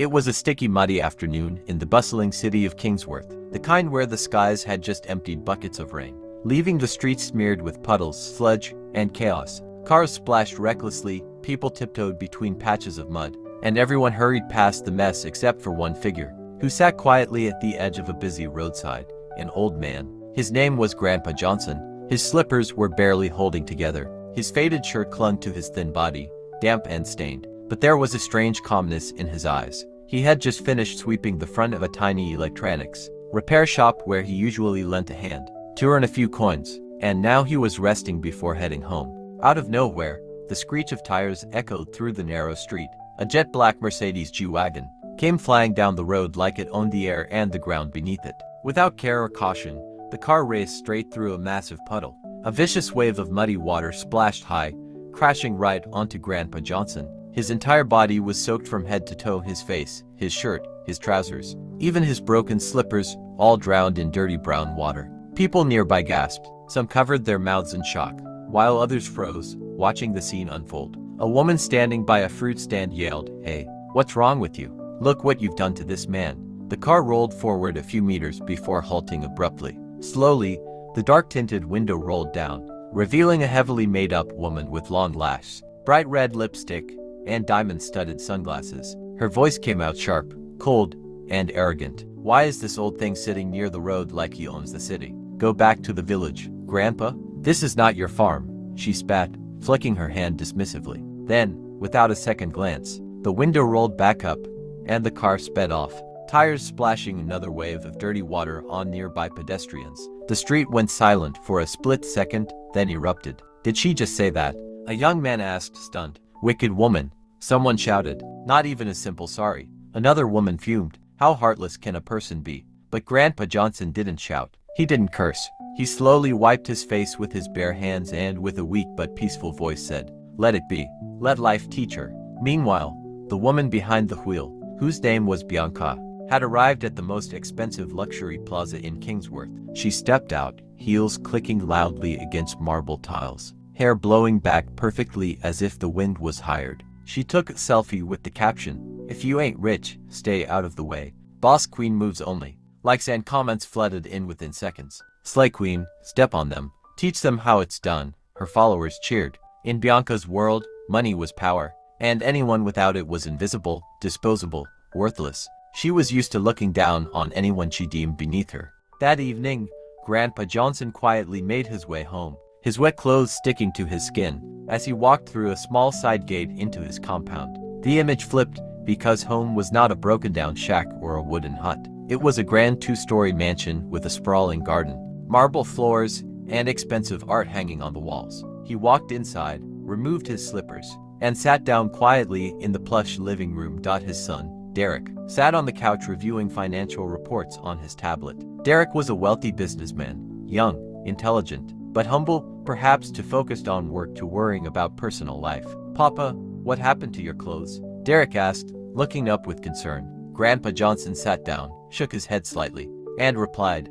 It was a sticky, muddy afternoon in the bustling city of Kingsworth, the kind where the skies had just emptied buckets of rain, leaving the streets smeared with puddles, sludge, and chaos. Cars splashed recklessly, people tiptoed between patches of mud, and everyone hurried past the mess except for one figure, who sat quietly at the edge of a busy roadside, an old man. His name was Grandpa Johnson. His slippers were barely holding together. His faded shirt clung to his thin body, damp and stained, but there was a strange calmness in his eyes. He had just finished sweeping the front of a tiny electronics repair shop where he usually lent a hand to earn a few coins, and now he was resting before heading home. Out of nowhere, the screech of tires echoed through the narrow street. A jet-black Mercedes G-Wagon came flying down the road like it owned the air and the ground beneath it. Without care or caution, the car raced straight through a massive puddle. A vicious wave of muddy water splashed high, crashing right onto Grandpa Johnson. His entire body was soaked from head to toe, his face, his shirt, his trousers, even his broken slippers, all drowned in dirty brown water. People nearby gasped. Some covered their mouths in shock, while others froze, watching the scene unfold. A woman standing by a fruit stand yelled, "Hey, what's wrong with you? Look what you've done to this man." The car rolled forward a few meters before halting abruptly. Slowly, the dark-tinted window rolled down, revealing a heavily made-up woman with long lashes, bright red lipstick, and diamond-studded sunglasses. Her voice came out sharp, cold, and arrogant. "Why is this old thing sitting near the road like he owns the city? Go back to the village, Grandpa. This is not your farm," she spat, flicking her hand dismissively. Then, without a second glance, the window rolled back up, and the car sped off, tires splashing another wave of dirty water on nearby pedestrians. The street went silent for a split second, then erupted. "Did she just say that?" a young man asked, stunned. "Wicked woman," someone shouted. "Not even a simple sorry." Another woman fumed. "How heartless can a person be?" But Grandpa Johnson didn't shout. He didn't curse. He slowly wiped his face with his bare hands and with a weak but peaceful voice said, "Let it be. Let life teach her." Meanwhile, the woman behind the wheel, whose name was Bianca, had arrived at the most expensive luxury plaza in Kingsworth. She stepped out, heels clicking loudly against marble tiles, hair blowing back perfectly as if the wind was hired. She took a selfie with the caption, "If you ain't rich, stay out of the way. Boss Queen moves only." Likes and comments flooded in within seconds. "Slay Queen, step on them. Teach them how it's done." Her followers cheered. In Bianca's world, money was power, and anyone without it was invisible, disposable, worthless. She was used to looking down on anyone she deemed beneath her. That evening, Grandpa Johnson quietly made his way home, his wet clothes sticking to his skin. As he walked through a small side gate into his compound, the image flipped, because home was not a broken-down shack or a wooden hut. It was a grand two-story mansion with a sprawling garden, marble floors, and expensive art hanging on the walls. He walked inside, removed his slippers, and sat down quietly in the plush living room. His son, Derek, sat on the couch reviewing financial reports on his tablet. Derek was a wealthy businessman, young, intelligent, but humble, perhaps too focused on work to worrying about personal life. "Papa, what happened to your clothes?" Derek asked, looking up with concern. Grandpa Johnson sat down, shook his head slightly, and replied,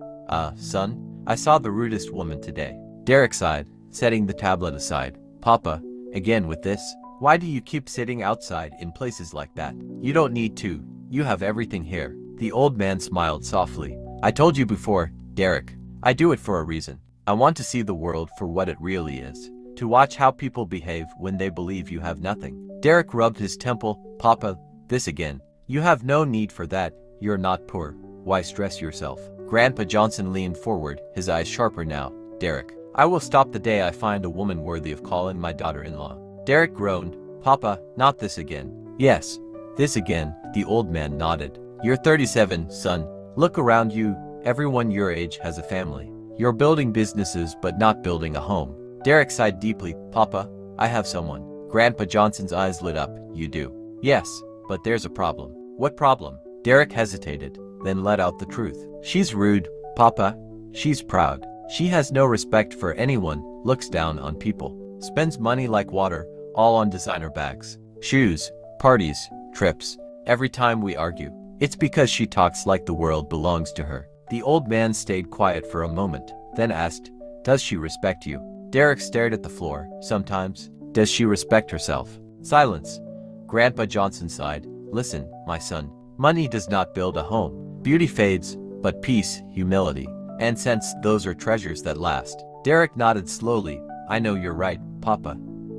Son, I saw the rudest woman today." Derek sighed, setting the tablet aside. "Papa, again with this? Why do you keep sitting outside in places like that? You don't need to. You have everything here." The old man smiled softly. "I told you before, Derek. I do it for a reason. I want to see the world for what it really is. To watch how people behave when they believe you have nothing." Derek rubbed his temple. "Papa, this again. You have no need for that. You're not poor. Why stress yourself?" Grandpa Johnson leaned forward, his eyes sharper now. "Derek, I will stop the day I find a woman worthy of calling my daughter-in-law." Derek groaned. "Papa, not this again." "Yes, this again," the old man nodded. "You're 37, son. Look around you. Everyone your age has a family. You're building businesses but not building a home." Derek sighed deeply. "Papa, I have someone." Grandpa Johnson's eyes lit up. "You do?" "Yes, but there's a problem." "What problem?" Derek hesitated, then let out the truth. "She's rude, Papa. She's proud. She has no respect for anyone, looks down on people, spends money like water, all on designer bags, shoes, parties, trips. Every time we argue, it's because she talks like the world belongs to her." The old man stayed quiet for a moment, then asked, "Does she respect you?" Derek stared at the floor. "Sometimes." "Does she respect herself?" Silence. Grandpa Johnson sighed. "Listen, my son. Money does not build a home. Beauty fades, but peace, humility, and sense, those are treasures that last. Derek nodded slowly. I know you're right, Papa.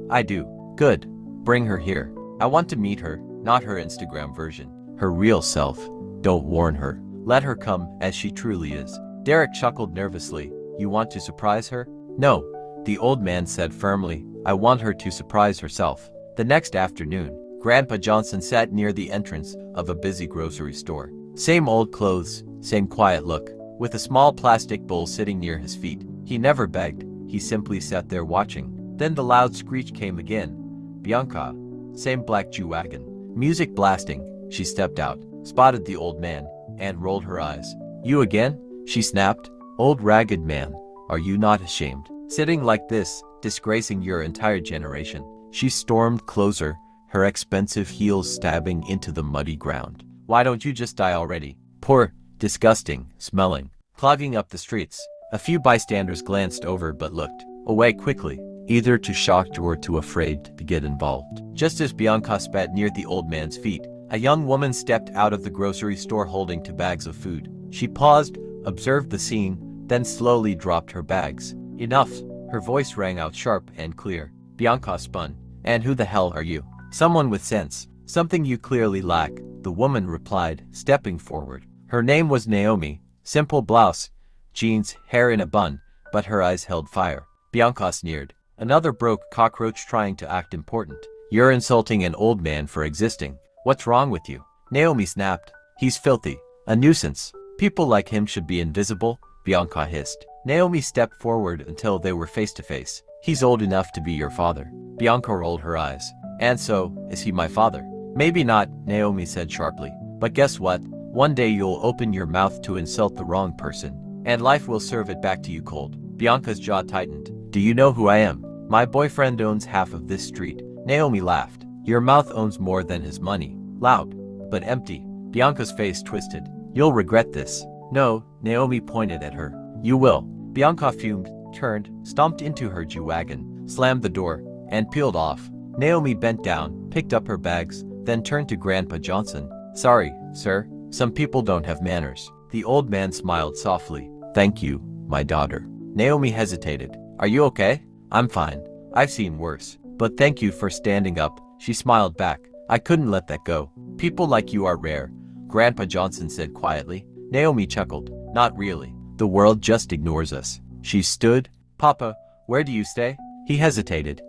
I do. Good. Bring her here. I want to meet her, not her Instagram version. Her real self. Don't warn her. Let her come as she truly is. Derek chuckled nervously. You want to surprise her? No, the old man said firmly. I want her to surprise herself. The next afternoon, Grandpa Johnson sat near the entrance of a busy grocery store. Same old clothes, same quiet look, with a small plastic bowl sitting near his feet. He never begged, he simply sat there watching. Then the loud screech came again. Bianca, same black Jew-wagon. Music blasting, she stepped out, spotted the old man, and rolled her eyes. You again? She snapped. Old ragged man, are you not ashamed? Sitting like this, disgracing your entire generation. She stormed closer, her expensive heels stabbing into the muddy ground. Why don't you just die already? Poor, disgusting, smelling, clogging up the streets. A few bystanders glanced over but looked away quickly, either too shocked or too afraid to get involved. Just as Bianca spat near the old man's feet, a young woman stepped out of the grocery store holding 2 bags of food. She paused, observed the scene, then slowly dropped her bags. Enough, her voice rang out sharp and clear. Bianca spun. And who the hell are you? Someone with sense. Something you clearly lack, the woman replied, stepping forward. Her name was Naomi. Simple blouse, jeans, hair in a bun, but her eyes held fire. Bianca sneered. Another broke cockroach trying to act important. You're insulting an old man for existing. What's wrong with you? Naomi snapped. He's filthy. A nuisance. People like him should be invisible, Bianca hissed. Naomi stepped forward until they were face to face. He's old enough to be your father. Bianca rolled her eyes. And so, is he my father? Maybe not, Naomi said sharply. But guess what? One day you'll open your mouth to insult the wrong person, and life will serve it back to you cold. Bianca's jaw tightened. Do you know who I am? My boyfriend owns half of this street. Naomi laughed. Your mouth owns more than his money. Loud, but empty. Bianca's face twisted. You'll regret this. No, Naomi pointed at her. You will. Bianca fumed, turned, stomped into her Jew-wagon, slammed the door, and peeled off. Naomi bent down, picked up her bags, then turned to Grandpa Johnson. Sorry, sir. Some people don't have manners. The old man smiled softly. Thank you, my daughter. Naomi hesitated. Are you okay? I'm fine. I've seen worse. But thank you for standing up. She smiled back. I couldn't let that go. People like you are rare, Grandpa Johnson said quietly. Naomi chuckled. Not really. The world just ignores us. She stood. Papa, where do you stay? He hesitated.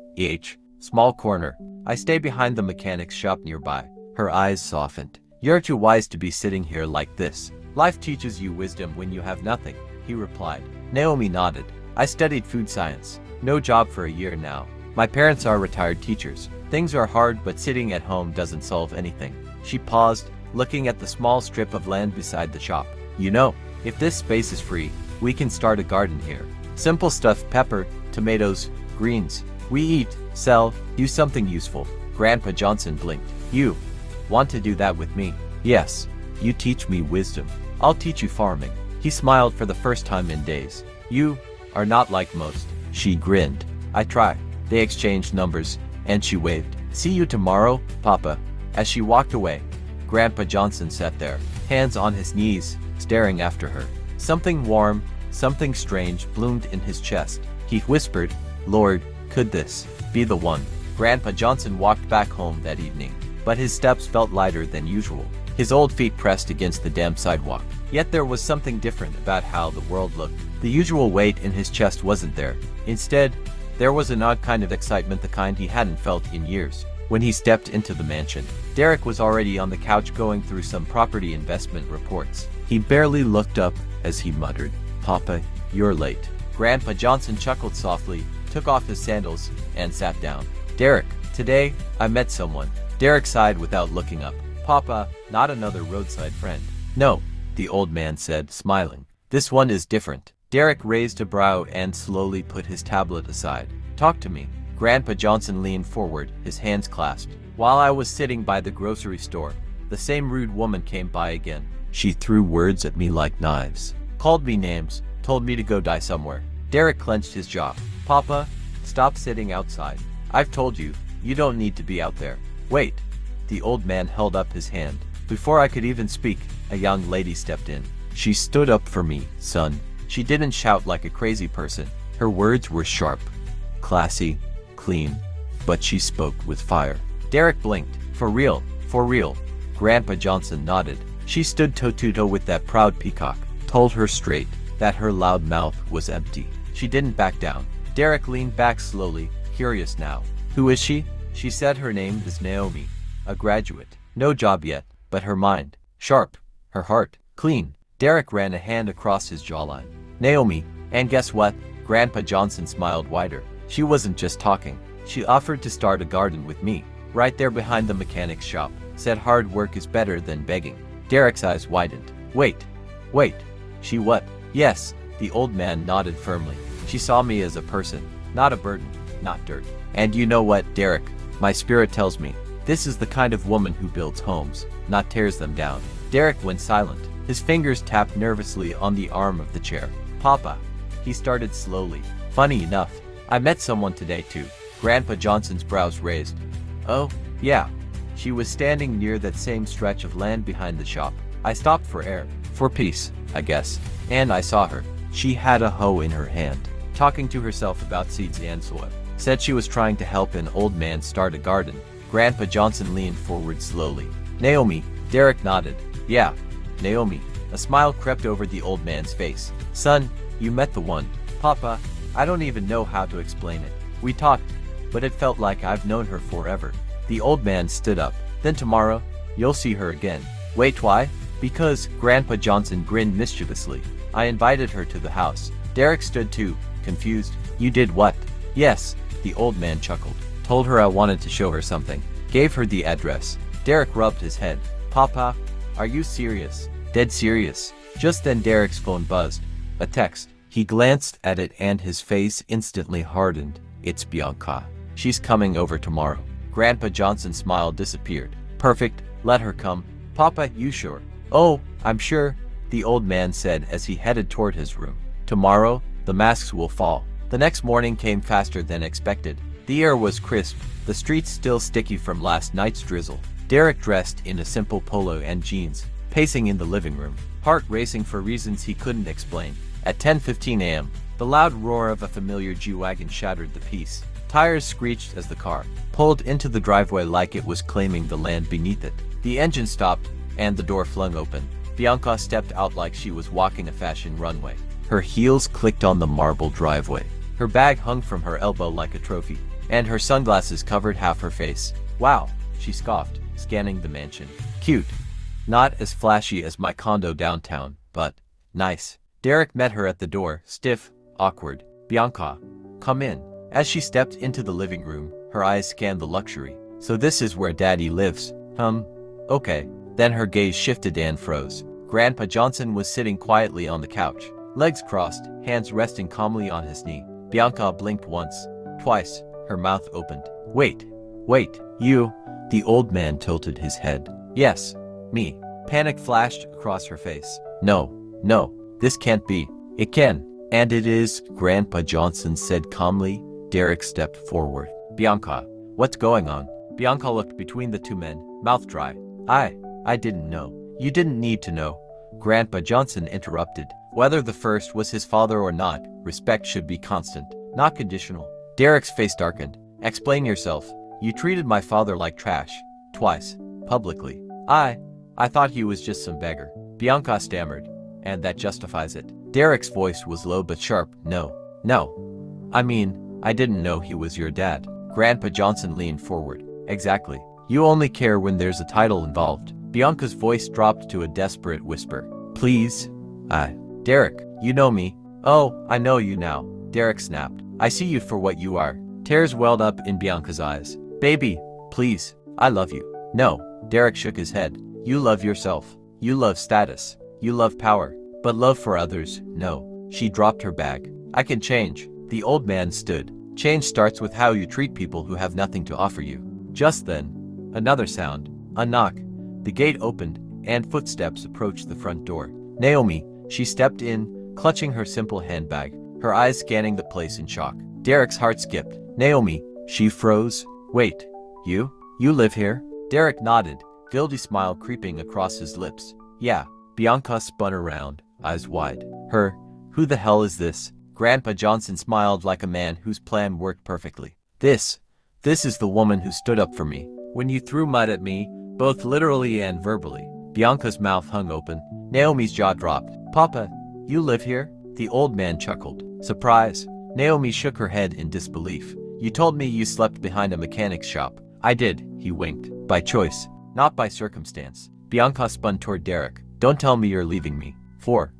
Small corner. I stay behind the mechanic's shop nearby. Her eyes softened. You're too wise to be sitting here like this. Life teaches you wisdom when you have nothing, he replied. Naomi nodded. I studied food science. No job for a year now. My parents are retired teachers. Things are hard, but sitting at home doesn't solve anything. She paused, looking at the small strip of land beside the shop. You know, if this space is free, we can start a garden here. Simple stuff: pepper, tomatoes, greens. We eat, sell, do something useful. Grandpa Johnson blinked. You want to do that with me? Yes. You teach me wisdom. I'll teach you farming. He smiled for the first time in days. You are not like most. She grinned. I try. They exchanged numbers, and she waved. See you tomorrow, Papa. As she walked away, Grandpa Johnson sat there, hands on his knees, staring after her. Something warm, something strange bloomed in his chest. He whispered, Lord, could this be the one? Grandpa Johnson walked back home that evening, but his steps felt lighter than usual. His old feet pressed against the damp sidewalk. Yet there was something different about how the world looked. The usual weight in his chest wasn't there. Instead, there was an odd kind of excitement, the kind he hadn't felt in years. When he stepped into the mansion, Derek was already on the couch going through some property investment reports. He barely looked up as he muttered, Papa, you're late. Grandpa Johnson chuckled softly, took off his sandals, and sat down. Derek, today, I met someone. Derek sighed without looking up. Papa, not another roadside friend. No, the old man said, smiling. This one is different. Derek raised a brow and slowly put his tablet aside. Talk to me. Grandpa Johnson leaned forward, his hands clasped. While I was sitting by the grocery store, the same rude woman came by again. She threw words at me like knives, called me names, told me to go die somewhere. Derek clenched his jaw. Papa, stop sitting outside. I've told you, you don't need to be out there. Wait. The old man held up his hand. Before I could even speak, a young lady stepped in. She stood up for me, son. She didn't shout like a crazy person. Her words were sharp, classy, clean, but she spoke with fire. Derek blinked. For real, for real. Grandpa Johnson nodded. She stood toe-to-toe with that proud peacock, told her straight that her loud mouth was empty. She didn't back down. Derek leaned back slowly, curious now. Who is she? She said her name is Naomi, a graduate. No job yet, but her mind, sharp, her heart, clean. Derek ran a hand across his jawline. Naomi, and guess what? Grandpa Johnson smiled wider. She wasn't just talking. She offered to start a garden with me, right there behind the mechanic's shop. Said hard work is better than begging. Derek's eyes widened. Wait. She what? Yes, the old man nodded firmly. She saw me as a person, not a burden, not dirt. And you know what, Derek? My spirit tells me, this is the kind of woman who builds homes, not tears them down. Derek went silent. His fingers tapped nervously on the arm of the chair. Papa. He started slowly. Funny enough, I met someone today too. Grandpa Johnson's brows raised. Oh, yeah. She was standing near that same stretch of land behind the shop. I stopped for air. For peace, I guess. And I saw her. She had a hoe in her hand, talking to herself about seeds and soil. Said she was trying to help an old man start a garden. Grandpa Johnson leaned forward slowly. Naomi. Derek nodded. Yeah, Naomi. A smile crept over the old man's face. Son, you met the one. Papa, I don't even know how to explain it. We talked, but it felt like I've known her forever. The old man stood up. Then tomorrow, you'll see her again. Wait, why? Because, Grandpa Johnson grinned mischievously. I invited her to the house. Derek stood too, confused. You did what? Yes, the old man chuckled. Told her I wanted to show her something. Gave her the address. Derek rubbed his head. Papa, are you serious? Dead serious. Just then Derek's phone buzzed. A text. He glanced at it and his face instantly hardened. It's Bianca. She's coming over tomorrow. Grandpa Johnson's smile disappeared. Perfect, let her come. Papa, you sure? Oh, I'm sure, the old man said as he headed toward his room. Tomorrow, the masks will fall. The next morning came faster than expected. The air was crisp, the streets still sticky from last night's drizzle. Derek dressed in a simple polo and jeans, pacing in the living room, heart racing for reasons he couldn't explain. At 10:15 a.m., the loud roar of a familiar G-Wagon shattered the peace. Tires screeched as the car pulled into the driveway like it was claiming the land beneath it. The engine stopped, and the door flung open. Bianca stepped out like she was walking a fashion runway. Her heels clicked on the marble driveway. Her bag hung from her elbow like a trophy, and her sunglasses covered half her face. Wow, she scoffed, scanning the mansion. Cute. Not as flashy as my condo downtown, but nice. Derek met her at the door, stiff, awkward. Bianca, come in. As she stepped into the living room, her eyes scanned the luxury. So this is where Daddy lives. Okay. Then her gaze shifted and froze. Grandpa Johnson was sitting quietly on the couch, legs crossed, hands resting calmly on his knee. Bianca blinked once, twice, her mouth opened. Wait, you. The old man tilted his head. Yes, me. Panic flashed across her face. No, this can't be. It can. And it is, Grandpa Johnson said calmly. Derek stepped forward. Bianca, what's going on? Bianca looked between the two men, mouth dry. I didn't know. You didn't need to know. Grandpa Johnson interrupted. Whether the first was his father or not, respect should be constant, not conditional. Derek's face darkened. Explain yourself. You treated my father like trash. Twice. Publicly. I thought he was just some beggar. Bianca stammered. And that justifies it. Derek's voice was low but sharp. No. I mean, I didn't know he was your dad. Grandpa Johnson leaned forward. Exactly. You only care when there's a title involved. Bianca's voice dropped to a desperate whisper. Please? Derek, you know me. Oh, I know you now. Derek snapped. I see you for what you are. Tears welled up in Bianca's eyes. Baby, please. I love you. No. Derek shook his head. You love yourself. You love status. You love power. But love for others, no. She dropped her bag. I can change. The old man stood. Change starts with how you treat people who have nothing to offer you. Just then, another sound. A knock. The gate opened, and footsteps approached the front door. Naomi. She stepped in, clutching her simple handbag, her eyes scanning the place in shock. Derek's heart skipped. Naomi. She froze. Wait. You live here? Derek nodded, guilty smile creeping across his lips. Yeah. Bianca spun around, eyes wide. Her, who the hell is this? Grandpa Johnson smiled like a man whose plan worked perfectly. This is the woman who stood up for me when you threw mud at me, both literally and verbally. Bianca's mouth hung open. Naomi's jaw dropped. Papa, you live here? The old man chuckled. Surprise. Naomi shook her head in disbelief. You told me you slept behind a mechanic's shop. I did, he winked. By choice, not by circumstance. Bianca spun toward Derek. Don't tell me you're leaving me. For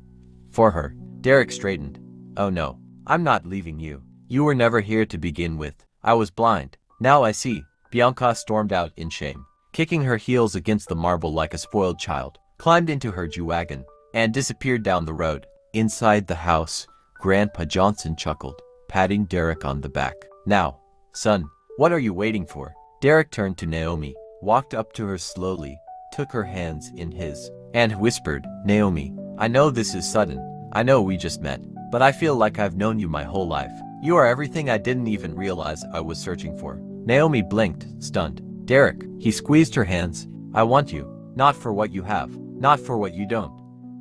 her. Derek straightened. Oh no, I'm not leaving you. You were never here to begin with. I was blind. Now I see. Bianca stormed out in shame, kicking her heels against the marble like a spoiled child, climbed into her G-Wagon, and disappeared down the road. Inside the house, Grandpa Johnson chuckled, patting Derek on the back. Now, son, what are you waiting for? Derek turned to Naomi, walked up to her slowly, took her hands in his, and whispered, Naomi, I know this is sudden. I know we just met, but I feel like I've known you my whole life. You are everything I didn't even realize I was searching for. Naomi blinked, stunned. Derek, he squeezed her hands. I want you, not for what you have, not for what you don't.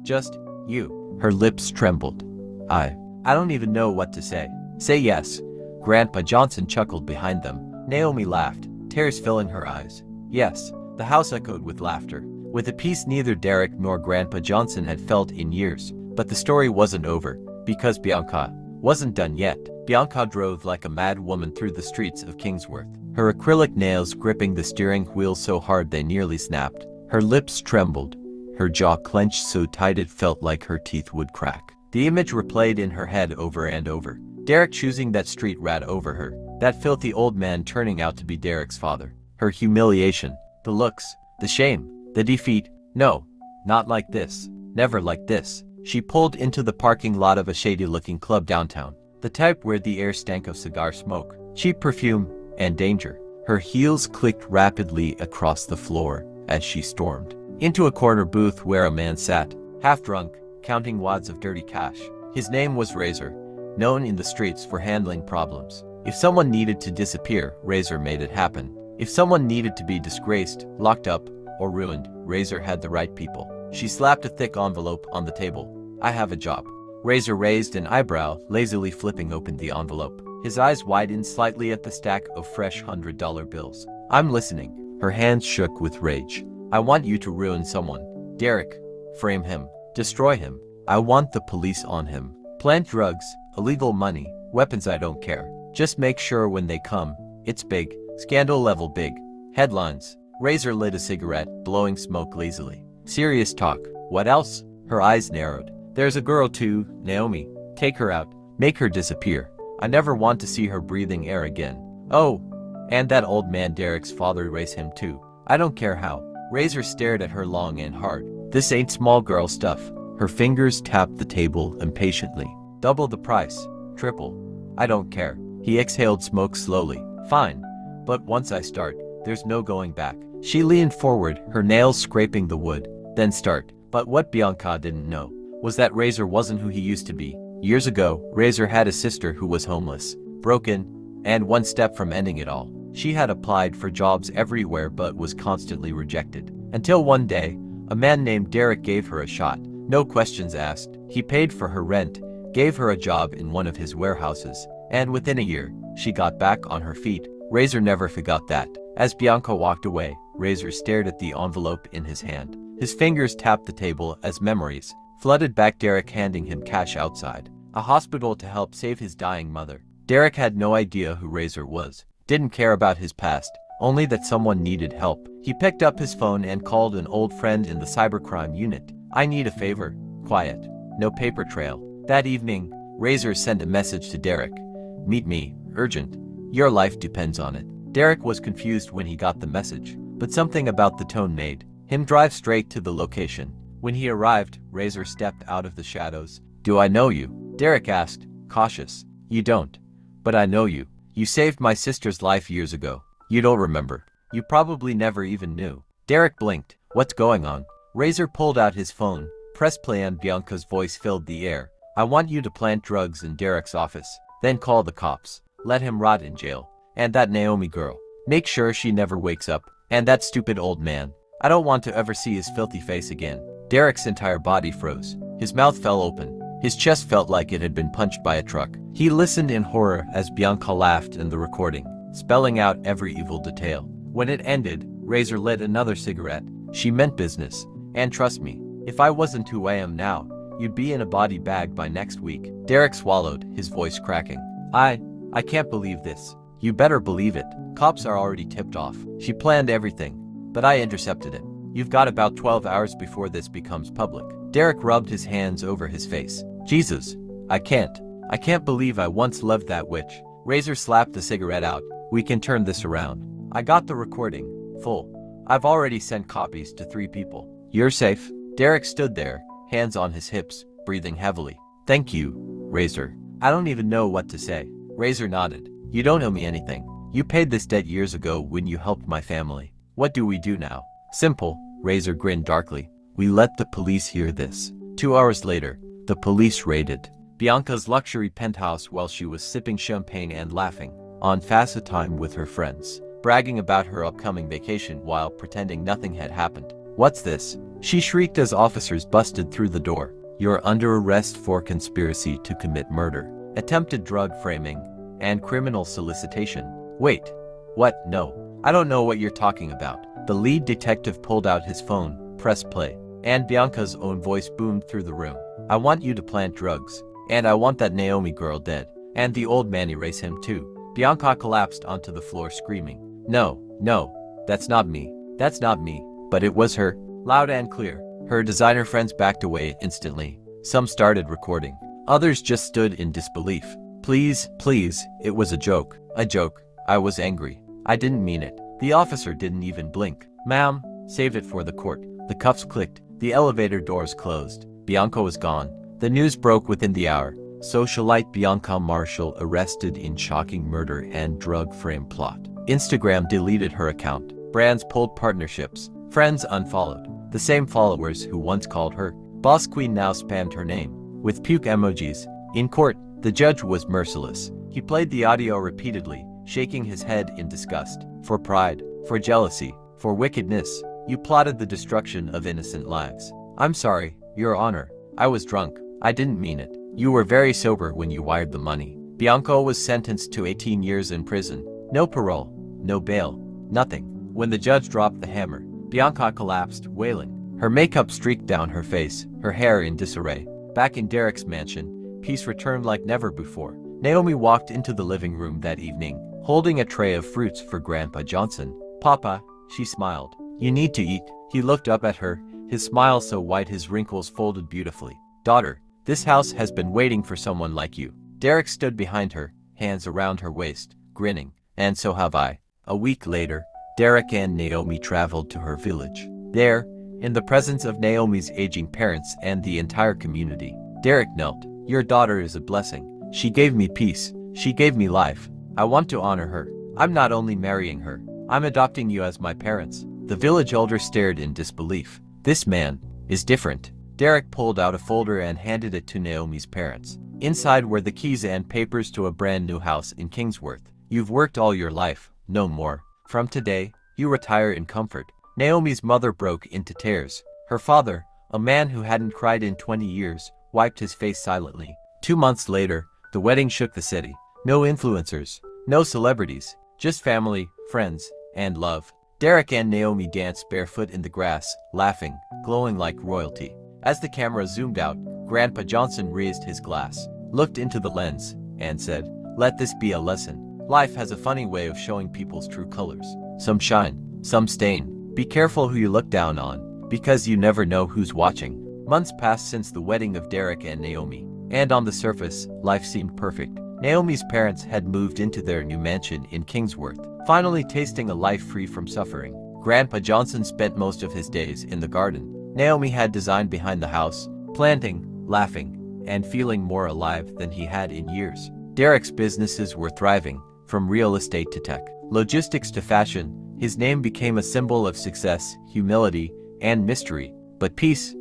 Just you. Her lips trembled. I don't even know what to say. Say yes. Grandpa Johnson chuckled behind them. Naomi laughed, tears filling her eyes. Yes. The house echoed with laughter, with a peace neither Derek nor Grandpa Johnson had felt in years. But the story wasn't over, because Bianca wasn't done yet. Bianca drove like a mad woman through the streets of Kingsworth, her acrylic nails gripping the steering wheel so hard they nearly snapped. Her lips trembled, her jaw clenched so tight it felt like her teeth would crack. The image replayed in her head over and over. Derek choosing that street rat over her, that filthy old man turning out to be Derek's father. Her humiliation, the looks, the shame, the defeat. No, not like this, never like this. She pulled into the parking lot of a shady-looking club downtown, the type where the air stank of cigar smoke, cheap perfume, and danger. Her heels clicked rapidly across the floor as she stormed into a corner booth where a man sat, half-drunk, counting wads of dirty cash. His name was Razor, known in the streets for handling problems. If someone needed to disappear, Razor made it happen. If someone needed to be disgraced, locked up, or ruined, Razor had the right people. She slapped a thick envelope on the table. I have a job. Razor raised an eyebrow, lazily flipping open the envelope. His eyes widened slightly at the stack of fresh $100 bills. I'm listening. Her hands shook with rage. I want you to ruin someone. Derek. Frame him. Destroy him. I want the police on him. Plant drugs, illegal money, weapons, I don't care. Just make sure when they come, it's big. Scandal level big. Headlines. Razor lit a cigarette, blowing smoke lazily. Serious talk. What else? Her eyes narrowed. There's a girl too, Naomi. Take her out. Make her disappear. I never want to see her breathing air again. Oh, and that old man Derek's father, erase him too. I don't care how. Razor stared at her long and hard. This ain't small girl stuff. Her fingers tapped the table impatiently. Double the price. Triple. I don't care. He exhaled smoke slowly. Fine. But once I start, there's no going back. She leaned forward, her nails scraping the wood. Then start. But what Bianca didn't know was that Razor wasn't who he used to be. Years ago, Razor had a sister who was homeless, broken, and one step from ending it all. She had applied for jobs everywhere but was constantly rejected. Until one day, a man named Derek gave her a shot. No questions asked. He paid for her rent, gave her a job in one of his warehouses, and within a year, she got back on her feet. Razor never forgot that. As Bianca walked away, Razor stared at the envelope in his hand. His fingers tapped the table as memories flooded back, Derek handing him cash outside a hospital to help save his dying mother. Derek had no idea who Razor was, didn't care about his past, only that someone needed help. He picked up his phone and called an old friend in the cybercrime unit. I need a favor. Quiet. No paper trail. That evening, Razor sent a message to Derek. Meet me. Urgent. Your life depends on it. Derek was confused when he got the message, but something about the tone made him drive straight to the location. When he arrived, Razor stepped out of the shadows. Do I know you? Derek asked, cautious. You don't. But I know you. You saved my sister's life years ago. You don't remember. You probably never even knew. Derek blinked. What's going on? Razor pulled out his phone, pressed play, and Bianca's voice filled the air. I want you to plant drugs in Derek's office, then call the cops. Let him rot in jail. And that Naomi girl. Make sure she never wakes up. And that stupid old man. I don't want to ever see his filthy face again. Derek's entire body froze. His mouth fell open. His chest felt like it had been punched by a truck. He listened in horror as Bianca laughed in the recording, spelling out every evil detail. When it ended, Razor lit another cigarette. She meant business. And trust me, if I wasn't who I am now, you'd be in a body bag by next week. Derek swallowed, his voice cracking. I can't believe this. You better believe it. Cops are already tipped off. She planned everything, but I intercepted it. You've got about 12 hours before this becomes public. Derek rubbed his hands over his face. Jesus, I can't believe I once loved that witch. Razor slapped the cigarette out. We can turn this around. I got the recording. Full. I've already sent copies to 3 people. You're safe. Derek stood there, hands on his hips, breathing heavily. Thank you, Razor. I don't even know what to say. Razor nodded. You don't owe me anything. You paid this debt years ago when you helped my family. What do we do now? Simple. Razor grinned darkly. We let the police hear this. 2 hours later, the police raided Bianca's luxury penthouse while she was sipping champagne and laughing on FaceTime with her friends, bragging about her upcoming vacation while pretending nothing had happened. What's this? She shrieked as officers busted through the door. You're under arrest for conspiracy to commit murder, attempted drug framing, and criminal solicitation. Wait. What? No. I don't know what you're talking about. The lead detective pulled out his phone, pressed play, and Bianca's own voice boomed through the room. I want you to plant drugs, and I want that Naomi girl dead, and the old man erase him too. Bianca collapsed onto the floor screaming. No, that's not me. That's not me. But it was her. Loud and clear. Her designer friends backed away instantly. Some started recording. Others just stood in disbelief. Please, it was a joke. A joke. I was angry. I didn't mean it. The officer didn't even blink. Ma'am, save it for the court. The cuffs clicked. The elevator doors closed. Bianca was gone. The news broke within the hour. Socialite Bianca Marshall arrested in shocking murder and drug frame plot. Instagram deleted her account. Brands pulled partnerships. Friends unfollowed. The same followers who once called her Boss Queen now spammed her name with puke emojis. In court, the judge was merciless. He played the audio repeatedly, shaking his head in disgust. For pride, for jealousy, for wickedness, you plotted the destruction of innocent lives. I'm sorry, Your Honor. I was drunk. I didn't mean it. You were very sober when you wired the money. Bianca was sentenced to 18 years in prison. No parole, no bail, nothing. When the judge dropped the hammer, Bianca collapsed, wailing. Her makeup streaked down her face, her hair in disarray. Back in Derek's mansion, peace returned like never before. Naomi walked into the living room that evening, holding a tray of fruits for Grandpa Johnson. Papa, she smiled. You need to eat. He looked up at her, his smile so white his wrinkles folded beautifully. Daughter, this house has been waiting for someone like you. Derek stood behind her, hands around her waist, grinning. And so have I. A week later, Derek and Naomi traveled to her village. There, in the presence of Naomi's aging parents and the entire community, Derek knelt. Your daughter is a blessing. She gave me peace. She gave me life. I want to honor her. I'm not only marrying her, I'm adopting you as my parents. The village elder stared in disbelief. This man is different. Derek pulled out a folder and handed it to Naomi's parents. Inside were the keys and papers to a brand new house in Kingsworth. You've worked all your life, no more. From today, you retire in comfort. Naomi's mother broke into tears. Her father, a man who hadn't cried in 20 years, wiped his face silently. 2 months later, the wedding shook the city. No influencers, no celebrities, just family, friends, and love. Derek and Naomi danced barefoot in the grass, laughing, glowing like royalty. As the camera zoomed out, Grandpa Johnson raised his glass, looked into the lens, and said, "Let this be a lesson. Life has a funny way of showing people's true colors. Some shine, some stain. Be careful who you look down on, because you never know who's watching." Months passed since the wedding of Derek and Naomi, and on the surface, life seemed perfect. Naomi's parents had moved into their new mansion in Kingsworth, finally tasting a life free from suffering. Grandpa Johnson spent most of his days in the garden Naomi had designed behind the house, planting, laughing, and feeling more alive than he had in years. Derek's businesses were thriving, from real estate to tech, logistics to fashion. His name became a symbol of success, humility, and mystery. But peace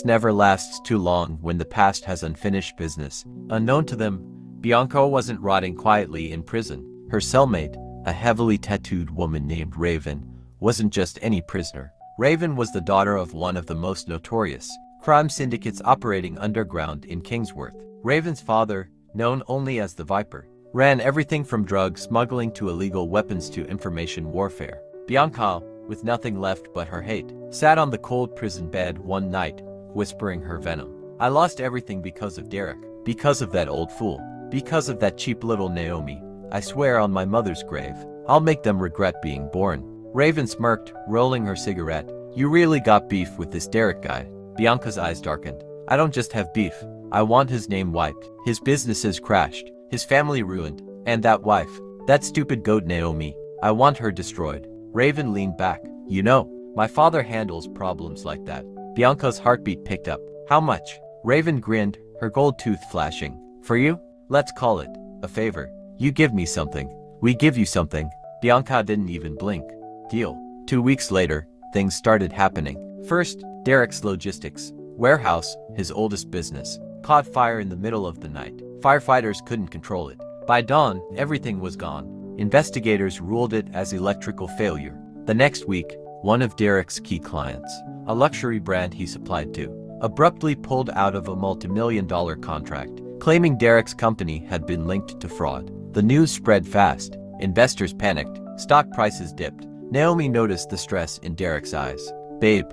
never lasts too long when the past has unfinished business. Unknown to them, Bianca wasn't rotting quietly in prison. Her cellmate, a heavily tattooed woman named Raven, wasn't just any prisoner. Raven was the daughter of one of the most notorious crime syndicates operating underground in Kingsworth. Raven's father, known only as the Viper, ran everything from drug smuggling to illegal weapons to information warfare. Bianca, with nothing left but her hate, sat on the cold prison bed one night, whispering her venom. I lost everything because of Derek, because of that old fool, because of that cheap little Naomi. I swear on my mother's grave, I'll make them regret being born. Raven smirked, rolling her cigarette. You really got beef with this Derek guy. Bianca's eyes darkened. I don't just have beef. I want his name wiped, his businesses crashed, his family ruined, and that wife, that stupid goat Naomi, I want her destroyed. Raven leaned back. You know, my father handles problems like that. Bianca's heartbeat picked up. How much? Raven grinned, her gold tooth flashing. For you? Let's call it a favor. You give me something. We give you something. Bianca didn't even blink. Deal. 2 weeks later, things started happening. First, Derek's logistics warehouse, his oldest business, caught fire in the middle of the night. Firefighters couldn't control it. By dawn, everything was gone. Investigators ruled it as electrical failure. The next week, one of Derek's key clients, a luxury brand he supplied to, abruptly pulled out of a multi-million-dollar contract, claiming Derek's company had been linked to fraud. The news spread fast. Investors panicked. Stock prices dipped. Naomi noticed the stress in Derek's eyes. Babe,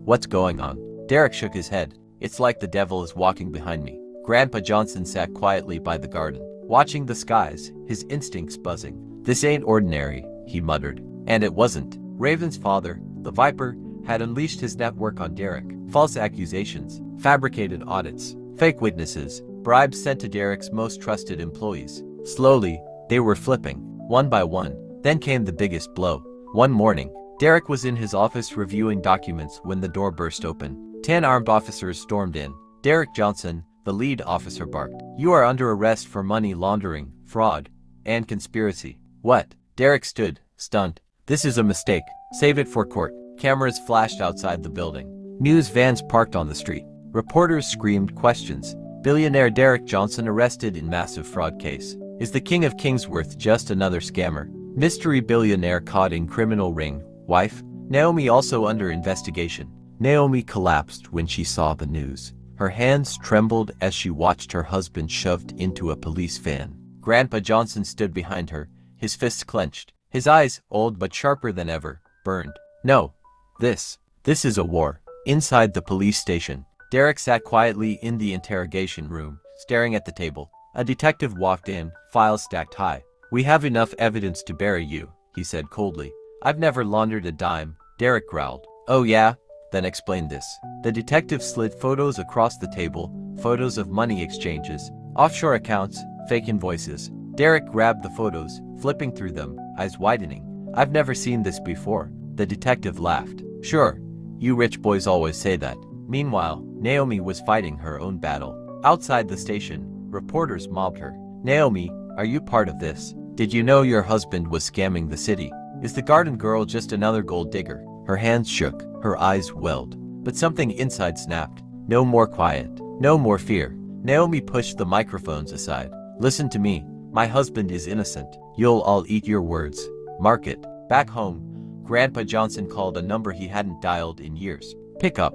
what's going on? Derek shook his head. It's like the devil is walking behind me. Grandpa Johnson sat quietly by the garden, watching the skies, his instincts buzzing. This ain't ordinary, he muttered. And it wasn't. Raven's father, the Viper, had unleashed his network on Derek. False accusations, fabricated audits, fake witnesses, bribes sent to Derek's most trusted employees. Slowly, they were flipping, one by one. Then came the biggest blow. One morning, Derek was in his office reviewing documents when the door burst open. 10 armed officers stormed in. Derek Johnson, the lead officer, barked. You are under arrest for money laundering, fraud, and conspiracy. What? Derek stood, stunned. This is a mistake. Save it for court. Cameras flashed outside the building. News vans parked on the street. Reporters screamed questions. Billionaire Derek Johnson arrested in massive fraud case. Is the King of Kingsworth just another scammer? Mystery billionaire caught in criminal ring. Wife, Naomi, also under investigation. Naomi collapsed when she saw the news. Her hands trembled as she watched her husband shoved into a police van. Grandpa Johnson stood behind her, his fists clenched. His eyes, old but sharper than ever, burned. No. This is a war. Inside the police station, Derek sat quietly in the interrogation room, staring at the table. A detective walked in, files stacked high. We have enough evidence to bury you, he said coldly. I've never laundered a dime, Derek growled. Oh yeah? Then explain this. The detective slid photos across the table, photos of money exchanges, offshore accounts, fake invoices. Derek grabbed the photos, flipping through them, eyes widening. I've never seen this before. The detective laughed. Sure, you rich boys always say that. Meanwhile, Naomi was fighting her own battle. Outside the station, reporters mobbed her. Naomi, are you part of this? Did you know your husband was scamming the city? Is the garden girl just another gold digger? Her hands shook, her eyes welled. But something inside snapped. No more quiet, no more fear. Naomi pushed the microphones aside. Listen to me. My husband is innocent. You'll all eat your words. Mark it. Back home, Grandpa Johnson called a number he hadn't dialed in years. Pick up,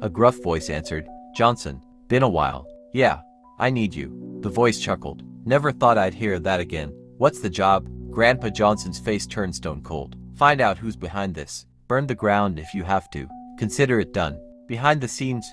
a gruff voice answered. Johnson, been a while. Yeah, I need you. The voice chuckled. Never thought I'd hear that again. What's the job? Grandpa Johnson's face turned stone cold. Find out who's behind this. Burn the ground if you have to. Consider it done. Behind the scenes,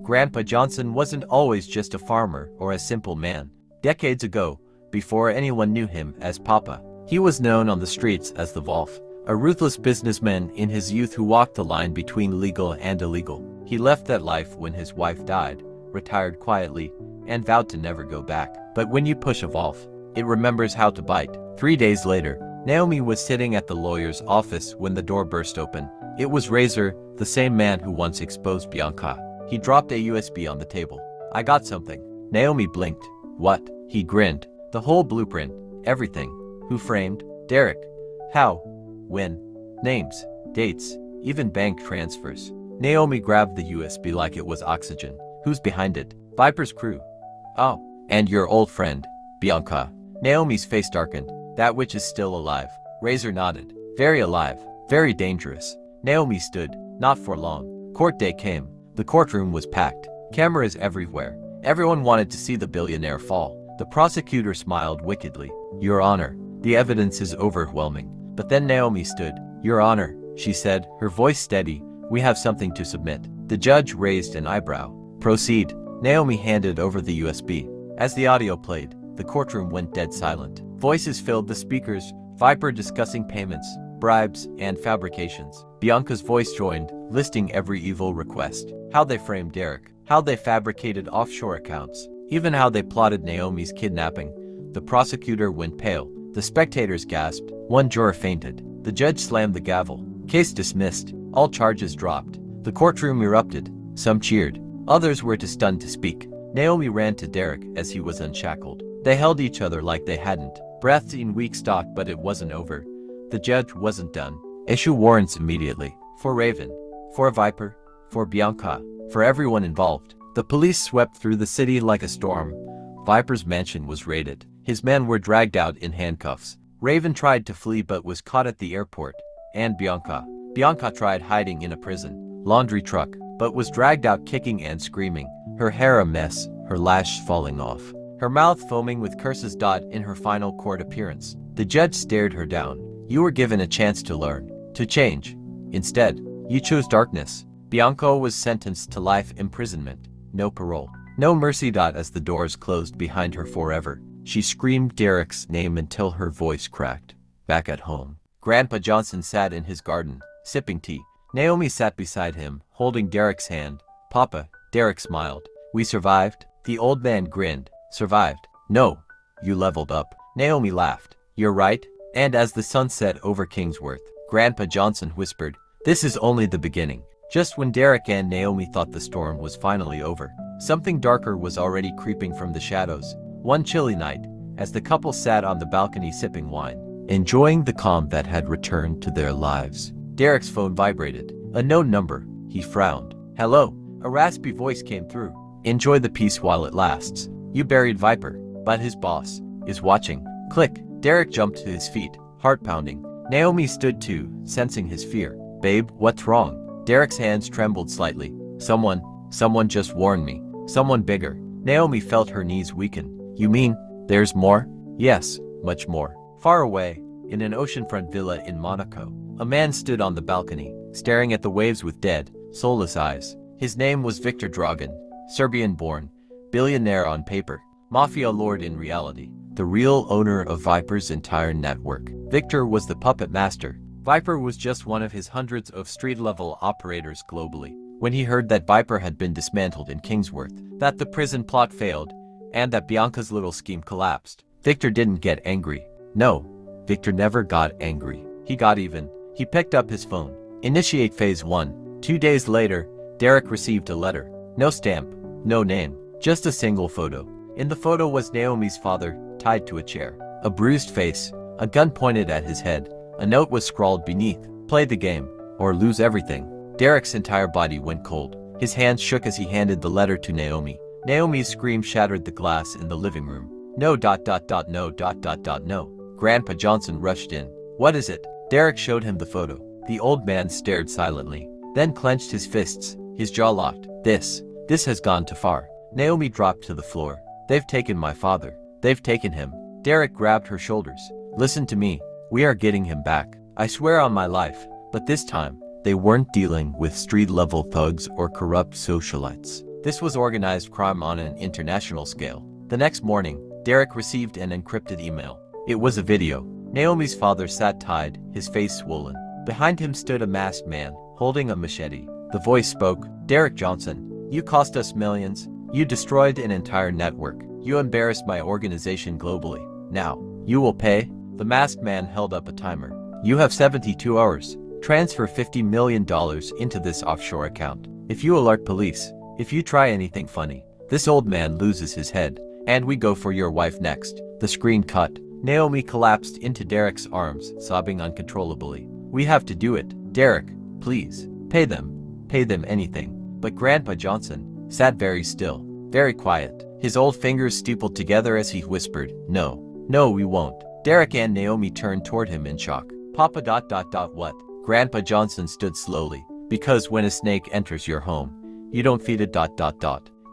Grandpa Johnson wasn't always just a farmer or a simple man. Decades ago, before anyone knew him as Papa, he was known on the streets as the Wolf, a ruthless businessman in his youth who walked the line between legal and illegal. He left that life when his wife died, retired quietly, and vowed to never go back. But when you push a Wolf, it remembers how to bite. 3 days later, Naomi was sitting at the lawyer's office when the door burst open. It was Razor, the same man who once exposed Bianca. He dropped a USB on the table. I got something. Naomi blinked. What? He grinned. The whole blueprint. Everything. Who framed? Derek. How? When? Names. Dates. Even bank transfers. Naomi grabbed the USB like it was oxygen. Who's behind it? Viper's crew. Oh. And your old friend, Bianca. Naomi's face darkened. That witch is still alive. Razor nodded. Very alive. Very dangerous. Naomi stood. Not for long. Court day came. The courtroom was packed. Cameras everywhere. Everyone wanted to see the billionaire fall. The prosecutor smiled wickedly. Your Honor, the evidence is overwhelming. But then Naomi stood. Your Honor, she said, her voice steady, we have something to submit. The judge raised an eyebrow. Proceed. Naomi handed over the USB. As the audio played, the courtroom went dead silent. Voices filled the speakers, Viper discussing payments, bribes, and fabrications. Bianca's voice joined, listing every evil request. How they framed Derek, how they fabricated offshore accounts, even how they plotted Naomi's kidnapping. The prosecutor went pale. The spectators gasped. One juror fainted. The judge slammed the gavel. Case dismissed. All charges dropped. The courtroom erupted. Some cheered. Others were too stunned to speak. Naomi ran to Derek as he was unshackled. They held each other like they hadn't. Breaths in weak stock, but it wasn't over. The judge wasn't done. Issue warrants immediately. For Raven. For Viper. For Bianca. For everyone involved. The police swept through the city like a storm. Viper's mansion was raided. His men were dragged out in handcuffs. Raven tried to flee but was caught at the airport. And Bianca. Bianca tried hiding in a prison. Laundry truck. But was dragged out kicking and screaming. Her hair a mess, her lash falling off. Her mouth foaming with curses. In her final court appearance, the judge stared her down. You were given a chance to learn, to change. Instead, you chose darkness. Bianca was sentenced to life imprisonment. No parole. No mercy. As the doors closed behind her forever, she screamed Derek's name until her voice cracked. Back at home, Grandpa Johnson sat in his garden, sipping tea. Naomi sat beside him, holding Derek's hand. Papa, Derek smiled. We survived? The old man grinned. Survived? No. You leveled up. Naomi laughed. You're right. And as the sun set over Kingsworth, Grandpa Johnson whispered, this is only the beginning. Just when Derek and Naomi thought the storm was finally over, something darker was already creeping from the shadows. One chilly night, as the couple sat on the balcony sipping wine, enjoying the calm that had returned to their lives, Derek's phone vibrated. A known number. He frowned. Hello. A raspy voice came through. Enjoy the peace while it lasts. You buried Viper, but his boss is watching. Click. Derek jumped to his feet, heart pounding. Naomi stood too, sensing his fear. Babe, what's wrong? Derek's hands trembled slightly. Someone just warned me. Someone bigger. Naomi felt her knees weaken. You mean, there's more? Yes, much more. Far away, in an oceanfront villa in Monaco, a man stood on the balcony, staring at the waves with dead, soulless eyes. His name was Victor Dragan, Serbian-born, billionaire on paper, mafia lord in reality, the real owner of Viper's entire network. Victor was the puppet master. Viper was just one of his hundreds of street-level operators globally. When he heard that Viper had been dismantled in Kingsworth, that the prison plot failed, and that Bianca's little scheme collapsed, Victor didn't get angry. No, Victor never got angry. He got even. He picked up his phone. Initiate phase 1. 2 days later, Derek received a letter. No stamp, no name, just a single photo. In the photo was Naomi's father, tied to a chair. A bruised face, a gun pointed at his head. A note was scrawled beneath. Play the game, or lose everything. Derek's entire body went cold. His hands shook as he handed the letter to Naomi. Naomi's scream shattered the glass in the living room. No. Grandpa Johnson rushed in. What is it? Derek showed him the photo. The old man stared silently, then clenched his fists, his jaw locked. This has gone too far. Naomi dropped to the floor. They've taken my father. They've taken him. Derek grabbed her shoulders. Listen to me. We are getting him back. I swear on my life. But this time, they weren't dealing with street-level thugs or corrupt socialites. This was organized crime on an international scale. The next morning, Derek received an encrypted email. It was a video. Naomi's father sat tied, his face swollen. Behind him stood a masked man, holding a machete. The voice spoke. Derek Johnson, you cost us millions. You destroyed an entire network. You embarrassed my organization globally. Now, you will pay? The masked man held up a timer. You have 72 hours. Transfer $50 million into this offshore account. If you alert police, if you try anything funny, this old man loses his head. And we go for your wife next. The screen cut. Naomi collapsed into Derek's arms, sobbing uncontrollably. We have to do it. Derek, please. Pay them. Pay them anything. But Grandpa Johnson sat very still, very quiet. His old fingers steepled together as he whispered, No, we won't. Derek and Naomi turned toward him in shock. Papa. What? Grandpa Johnson stood slowly. Because when a snake enters your home, you don't feed it ...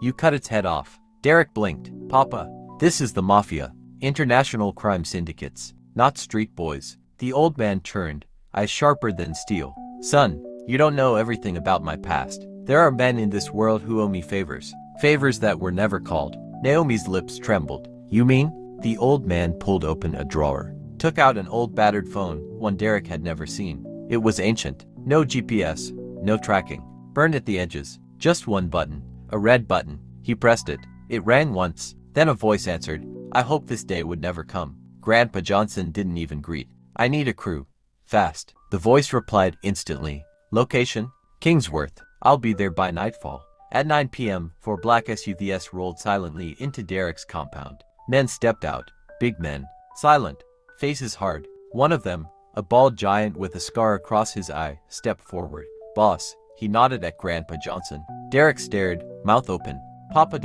You cut its head off. Derek blinked. Papa, this is the mafia. International crime syndicates, not street boys. The old man turned, eyes sharper than steel. Son, you don't know everything about my past. There are men in this world who owe me favors. Favors that were never called. Naomi's lips trembled. You mean? The old man pulled open a drawer, took out an old battered phone, one Derek had never seen. It was ancient. No GPS, no tracking. Burned at the edges. Just one button. A red button. He pressed it. It rang once. Then a voice answered. I hoped this day would never come. Grandpa Johnson didn't even greet. I need a crew. Fast. The voice replied instantly. Location? Kingsworth. I'll be there by nightfall. At 9 p.m., 4 black SUVs rolled silently into Derek's compound. Men stepped out. Big men. Silent. Faces hard. One of them, a bald giant with a scar across his eye, stepped forward. Boss. He nodded at Grandpa Johnson. Derek stared, mouth open. Papa ...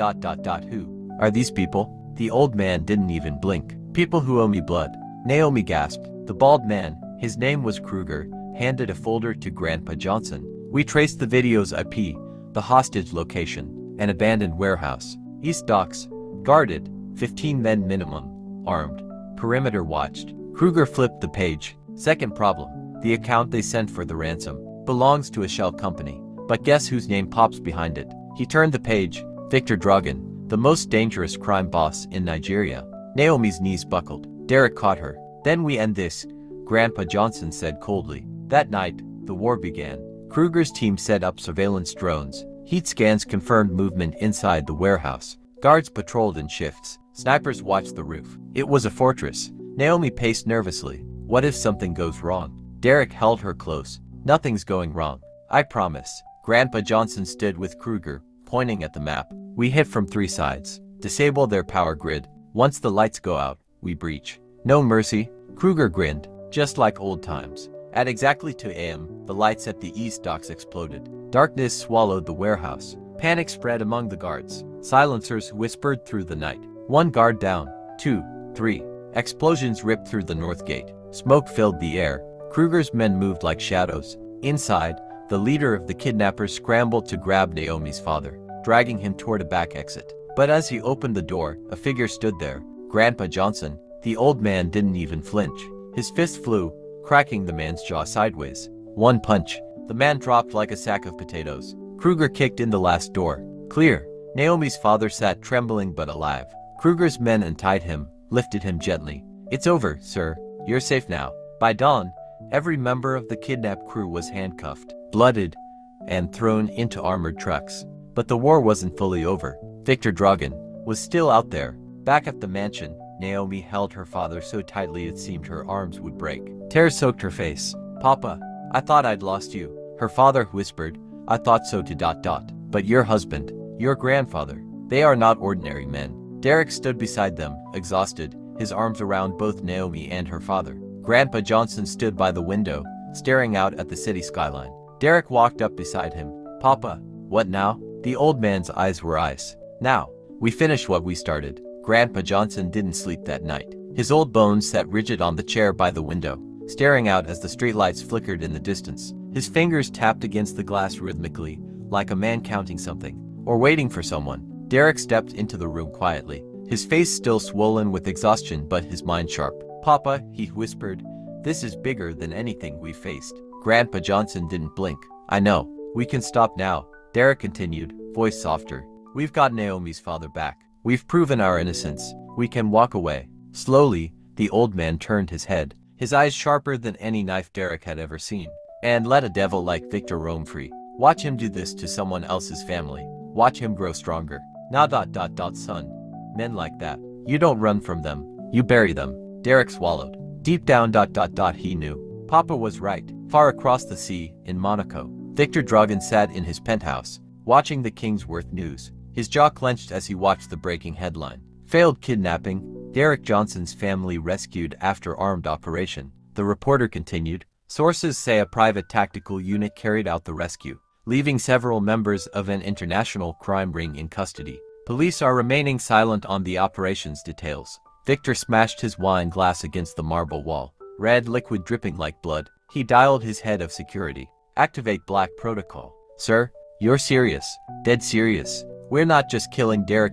Who are these people? The old man didn't even blink. People who owe me blood. Naomi gasped. The bald man, his name was Kruger, handed a folder to Grandpa Johnson. We traced the video's IP, the hostage location, an abandoned warehouse. East Docks. Guarded. 15 men minimum. Armed. Perimeter watched. Kruger flipped the page. Second problem. The account they sent for the ransom belongs to a shell company. But guess whose name pops behind it? He turned the page. Victor Dragan, the most dangerous crime boss in Nigeria. Naomi's knees buckled. Derek caught her. Then we end this, Grandpa Johnson said coldly. That night, the war began. Kruger's team set up surveillance drones. Heat scans confirmed movement inside the warehouse. Guards patrolled in shifts. Snipers watched the roof. It was a fortress. Naomi paced nervously. What if something goes wrong? Derek held her close. Nothing's going wrong. I promise. Grandpa Johnson stood with Kruger, pointing at the map. We hit from 3 sides. Disable their power grid. Once the lights go out, we breach. No mercy. Kruger grinned. Just like old times. At exactly 2 a.m., the lights at the East Docks exploded. Darkness swallowed the warehouse. Panic spread among the guards. Silencers whispered through the night. 1 guard down. 2, 3. Explosions ripped through the north gate. Smoke filled the air. Kruger's men moved like shadows. Inside, the leader of the kidnappers scrambled to grab Naomi's father, dragging him toward a back exit. But as he opened the door, a figure stood there. Grandpa Johnson. The old man didn't even flinch. His fist flew, cracking the man's jaw sideways. 1 punch. The man dropped like a sack of potatoes. Kruger kicked in the last door. Clear. Naomi's father sat trembling but alive. Kruger's men untied him, lifted him gently. It's over, sir. You're safe now. By dawn, every member of the kidnapped crew was handcuffed, blooded, and thrown into armored trucks. But the war wasn't fully over. Victor Dragan was still out there. Back at the mansion, Naomi held her father so tightly it seemed her arms would break. Tears soaked her face. Papa, I thought I'd lost you. Her father whispered. I thought so too ... But your husband, your grandfather, they are not ordinary men. Derek stood beside them, exhausted, his arms around both Naomi and her father. Grandpa Johnson stood by the window, staring out at the city skyline. Derek walked up beside him. Papa, what now? The old man's eyes were ice. Now, we finish what we started. Grandpa Johnson didn't sleep that night. His old bones sat rigid on the chair by the window, staring out as the streetlights flickered in the distance. His fingers tapped against the glass rhythmically, like a man counting something, or waiting for someone. Derek stepped into the room quietly, his face still swollen with exhaustion but his mind sharp. Papa, he whispered, this is bigger than anything we've faced. Grandpa Johnson didn't blink. I know. We can stop now, Derek continued, voice softer. We've got Naomi's father back. We've proven our innocence. We can walk away. Slowly, the old man turned his head, his eyes sharper than any knife Derek had ever seen. And let a devil like Victor roam free. Watch him do this to someone else's family. Watch him grow stronger. Now ... son. Men like that. You don't run from them. You bury them. Derek swallowed. Deep down ... he knew. Papa was right. Far across the sea, in Monaco, Victor Dragan sat in his penthouse, watching the Kingsworth news. His jaw clenched as he watched the breaking headline. Failed kidnapping. Derek Johnson's family rescued after armed operation. The reporter continued. Sources say a private tactical unit carried out the rescue, leaving several members of an international crime ring in custody. Police are remaining silent on the operation's details. Victor smashed his wine glass against the marble wall, red liquid dripping like blood. He dialed his head of security. Activate Black Protocol. Sir, you're serious. Dead serious. We're not just killing Derek.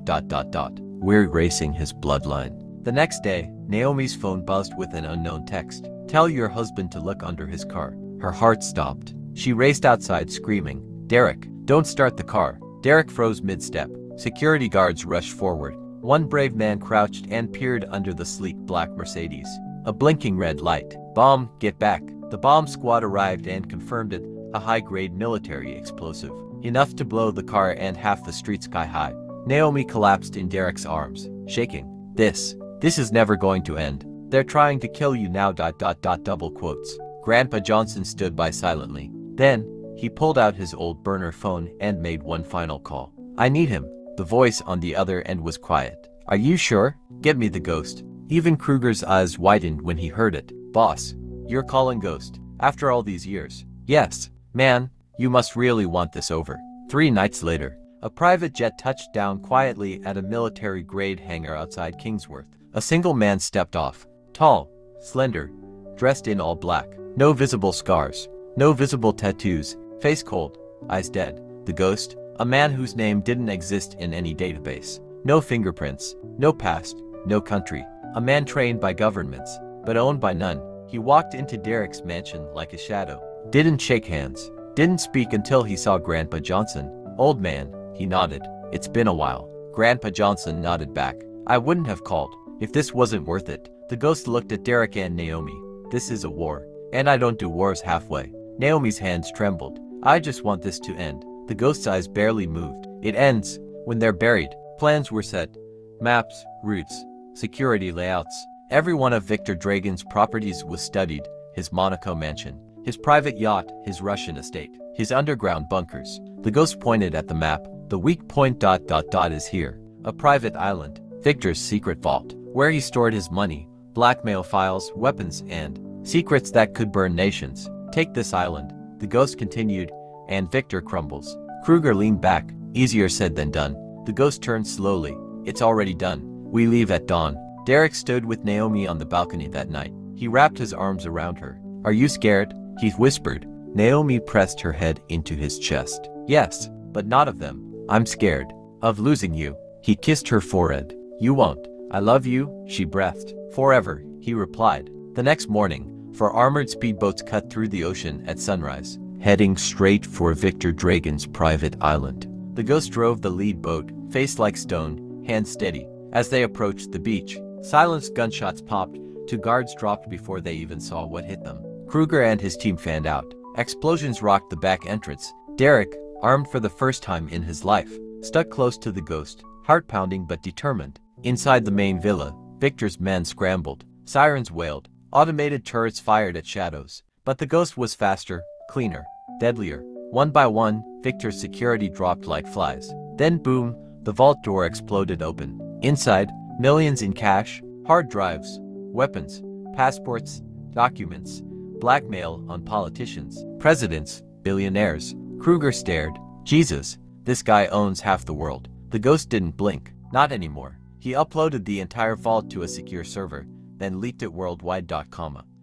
We're erasing his bloodline. The next day, Naomi's phone buzzed with an unknown text. Tell your husband to look under his car. Her heart stopped. She raced outside screaming, Derek, don't start the car. Derek froze mid-step. Security guards rushed forward. One brave man crouched and peered under the sleek black Mercedes. A blinking red light. Bomb, get back. The bomb squad arrived and confirmed it, a high-grade military explosive. Enough to blow the car and half the street sky high. Naomi collapsed in Derek's arms, shaking. This is never going to end. They're trying to kill you now. Double quotes. Grandpa Johnson stood by silently. Then, he pulled out his old burner phone and made one final call. I need him. The voice on the other end was quiet. Are you sure? Get me the ghost. Even Kruger's eyes widened when he heard it. Boss, you're calling ghost. After all these years. Yes. Man, you must really want this over. 3 nights later, a private jet touched down quietly at a military-grade hangar outside Kingsworth. A single man stepped off. Tall, slender, dressed in all black. No visible scars. No visible tattoos. Face cold. Eyes dead. The ghost? A man whose name didn't exist in any database. No fingerprints. No past. No country. A man trained by governments, but owned by none. He walked into Derek's mansion like a shadow. Didn't shake hands. Didn't speak until he saw Grandpa Johnson. Old man, he nodded. It's been a while. Grandpa Johnson nodded back. I wouldn't have called if this wasn't worth it. The ghost looked at Derek and Naomi. This is a war, and I don't do wars halfway. Naomi's hands trembled. I just want this to end. The ghost's eyes barely moved. It ends when they're buried. Plans were set. Maps, routes, security layouts. Every one of Victor Dragon's properties was studied. His Monaco mansion, his private yacht, his Russian estate, his underground bunkers. The ghost pointed at the map. The weak point ... is here. A private island. Victor's secret vault, where he stored his money, blackmail files, weapons, and secrets that could burn nations. Take this island, the ghost continued, and Victor crumbles. Kruger leaned back. Easier said than done. The ghost turned slowly. It's already done. We leave at dawn. Derek stood with Naomi on the balcony that night. He wrapped his arms around her. Are you scared? He whispered. Naomi pressed her head into his chest. Yes, but not of them. I'm scared. Of losing you. He kissed her forehead. You won't. I love you, she breathed. Forever, he replied. The next morning, 4 armored speedboats cut through the ocean at sunrise, heading straight for Victor Dragon's private island. The ghost drove the lead boat, face like stone, hands steady. As they approached the beach, silenced gunshots popped. 2 guards dropped before they even saw what hit them. Kruger and his team fanned out. Explosions rocked the back entrance. Derek, armed for the first time in his life, stuck close to the ghost, heart pounding but determined. Inside the main villa, Victor's men scrambled. Sirens wailed. Automated turrets fired at shadows. But the ghost was faster, cleaner, deadlier. One by one, Victor's security dropped like flies. Then boom, the vault door exploded open. Inside, millions in cash, hard drives, weapons, passports, documents, blackmail on politicians, presidents, billionaires. Kruger stared. Jesus, this guy owns half the world. The ghost didn't blink. Not anymore. He uploaded the entire vault to a secure server, then leaked it worldwide.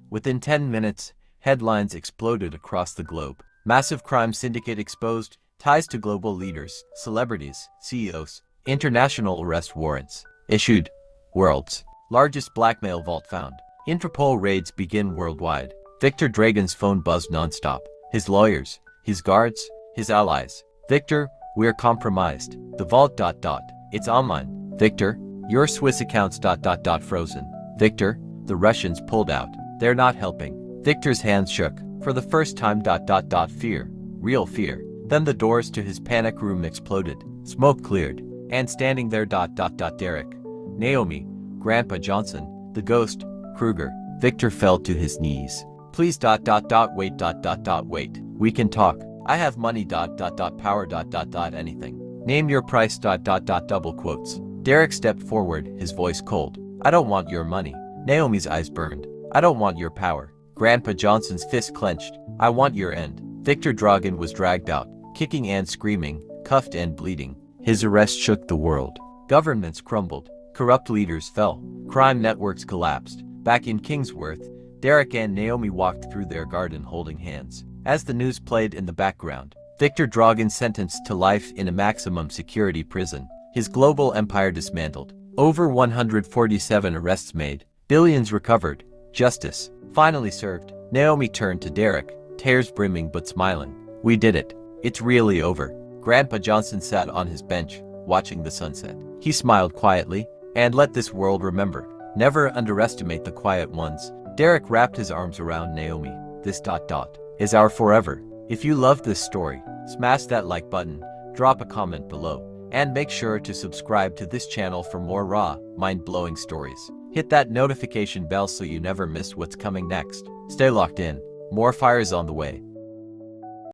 Within 10 minutes, headlines exploded across the globe. Massive crime syndicate exposed, ties to global leaders, celebrities, CEOs, international arrest warrants issued, world's largest blackmail vault found. Interpol raids begin worldwide. Victor Dragon's phone buzzed nonstop. His lawyers, his guards, his allies. Victor, we're compromised. The vault ... It's online. Victor, your Swiss accounts ... frozen. Victor, the Russians pulled out. They're not helping. Victor's hands shook. For the first time ... Fear. Real fear. Then the doors to his panic room exploded. Smoke cleared. And standing there ... Derek, Naomi, Grandpa Johnson, the ghost, Kruger. Victor fell to his knees. Please ... wait ... wait. We can talk. I have money ... power ... anything. Name your price ... double quotes. Derek stepped forward, his voice cold. I don't want your money. Naomi's eyes burned. I don't want your power. Grandpa Johnson's fist clenched. I want your end. Victor Dragon was dragged out, kicking and screaming, cuffed and bleeding. His arrest shook the world. Governments crumbled. Corrupt leaders fell. Crime networks collapsed. Back in Kingsworth, Derek and Naomi walked through their garden holding hands. As the news played in the background, Victor Dragan sentenced to life in a maximum security prison. His global empire dismantled. Over 147 arrests made. Billions recovered. Justice finally served. Naomi turned to Derek, tears brimming but smiling. We did it. It's really over. Grandpa Johnson sat on his bench, watching the sunset. He smiled quietly, and let this world remember. Never underestimate the quiet ones. Derek wrapped his arms around Naomi. This ... is our forever. If you loved this story, smash that like button, drop a comment below, and make sure to subscribe to this channel for more raw, mind-blowing stories. Hit that notification bell so you never miss what's coming next. Stay locked in. More fire is on the way.